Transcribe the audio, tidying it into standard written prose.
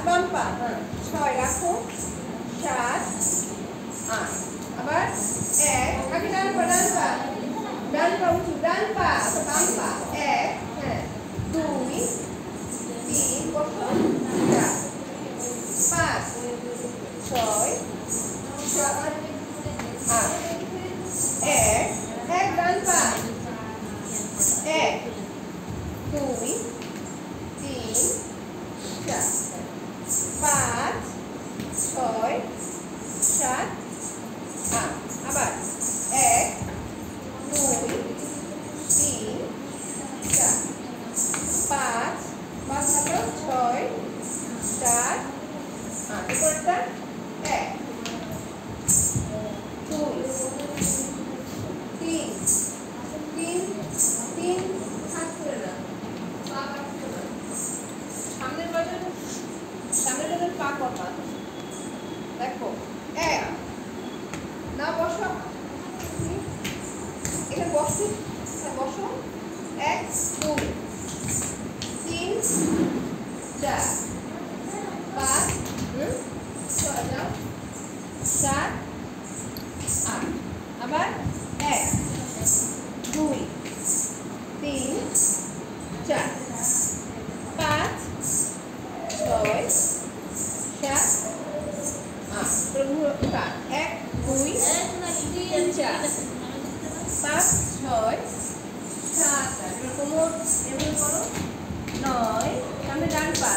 বাম পা, হ্যাঁ 6 রাখো, 7 8 আবার 1 আগে ডান পা উঁচু, ডান পা বাম পা 1 হ্যাঁ 2 3 বসো 4 5 6 7 8 1 1 ডান পা 1 2 3 4 5 6 7 8 আবার 1 2 3 4 5 5 6 7 8 উপরটা 1 2 3 3 3 থাকবে না পা কাটবে না সামনের বাজার পা কথা দেখো 1 না বসো এখানে বসো 1 2 3 4 5 6 যাও 7 8 আবার 1 2 3 4 5 6 7 8 প্রভু 1 2 3 4 5 6 7 8 কোমর এমনি করো 9 সামনে ডান পা